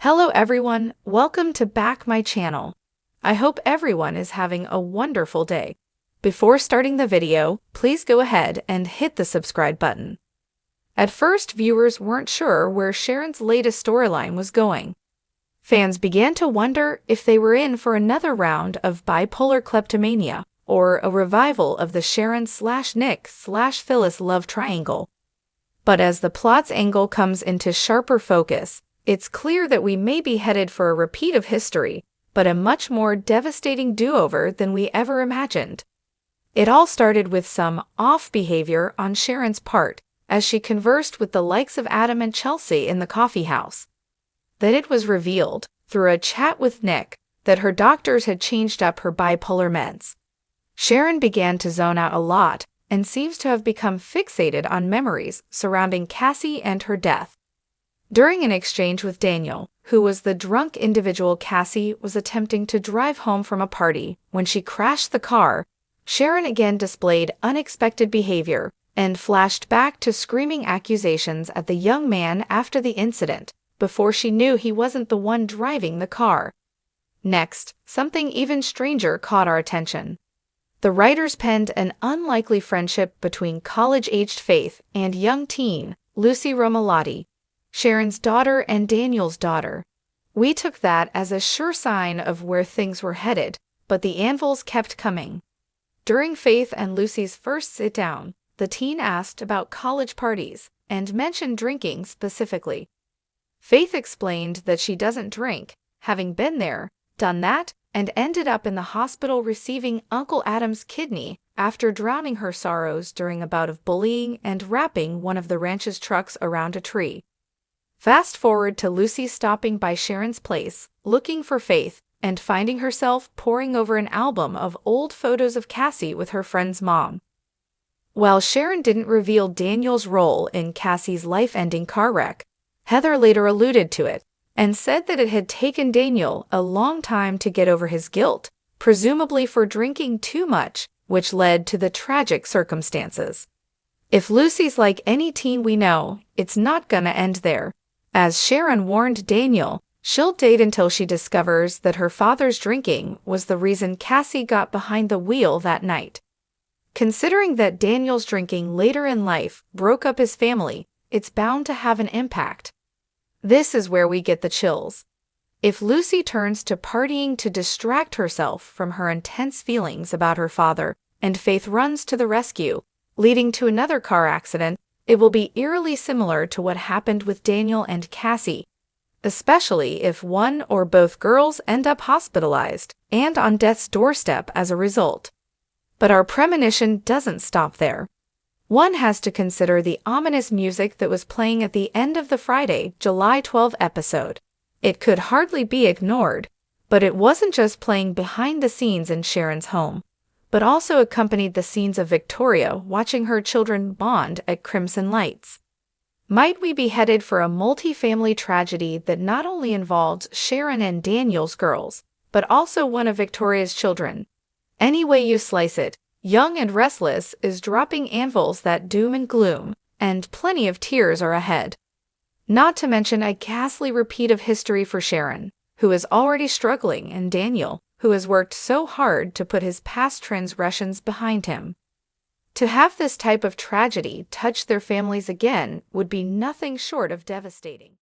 Hello everyone, welcome to back my channel. I hope everyone is having a wonderful day. Before starting the video, please go ahead and hit the subscribe button. At first, viewers weren't sure where Sharon's latest storyline was going. Fans began to wonder if they were in for another round of bipolar kleptomania or a revival of the Sharon/Nick/Phyllis love triangle. But as the plot's angle comes into sharper focus, it's clear that we may be headed for a repeat of history, but a much more devastating do-over than we ever imagined. It all started with some off behavior on Sharon's part as she conversed with the likes of Adam and Chelsea in the coffee house. Then it was revealed, through a chat with Nick, that her doctors had changed up her bipolar meds. Sharon began to zone out a lot and seems to have become fixated on memories surrounding Cassie and her death. During an exchange with Daniel, who was the drunk individual Cassie was attempting to drive home from a party when she crashed the car, Sharon again displayed unexpected behavior and flashed back to screaming accusations at the young man after the incident, before she knew he wasn't the one driving the car. Next, something even stranger caught our attention. The writers penned an unlikely friendship between college-aged Faith and young teen Lucy Romalotti, Sharon's daughter and Daniel's daughter. We took that as a sure sign of where things were headed, but the anvils kept coming. During Faith and Lucy's first sit-down, the teen asked about college parties and mentioned drinking specifically. Faith explained that she doesn't drink, having been there, done that, and ended up in the hospital receiving Uncle Adam's kidney after drowning her sorrows during a bout of bullying and wrapping one of the ranch's trucks around a tree. Fast forward to Lucy stopping by Sharon's place, looking for Faith, and finding herself poring over an album of old photos of Cassie with her friend's mom. While Sharon didn't reveal Daniel's role in Cassie's life-ending car wreck, Heather later alluded to it and said that it had taken Daniel a long time to get over his guilt, presumably for drinking too much, which led to the tragic circumstances. If Lucy's like any teen we know, it's not gonna end there. As Sharon warned Daniel, she'll date until she discovers that her father's drinking was the reason Cassie got behind the wheel that night. Considering that Daniel's drinking later in life broke up his family, it's bound to have an impact. This is where we get the chills. If Lucy turns to partying to distract herself from her intense feelings about her father, and Faith runs to the rescue, leading to another car accident, it will be eerily similar to what happened with Daniel and Cassie, especially if one or both girls end up hospitalized and on death's doorstep as a result. But our premonition doesn't stop there. One has to consider the ominous music that was playing at the end of the Friday, July 12 episode. It could hardly be ignored, but it wasn't just playing behind the scenes in Sharon's home, but also accompanied the scenes of Victoria watching her children bond at Crimson Lights. Might we be headed for a multi-family tragedy that not only involves Sharon and Daniel's girls, but also one of Victoria's children? Any way you slice it, Young and Restless is dropping anvils that doom and gloom, and plenty of tears are ahead. Not to mention a ghastly repeat of history for Sharon, who is already struggling, and Daniel, who has worked so hard to put his past transgressions behind him. To have this type of tragedy touch their families again would be nothing short of devastating.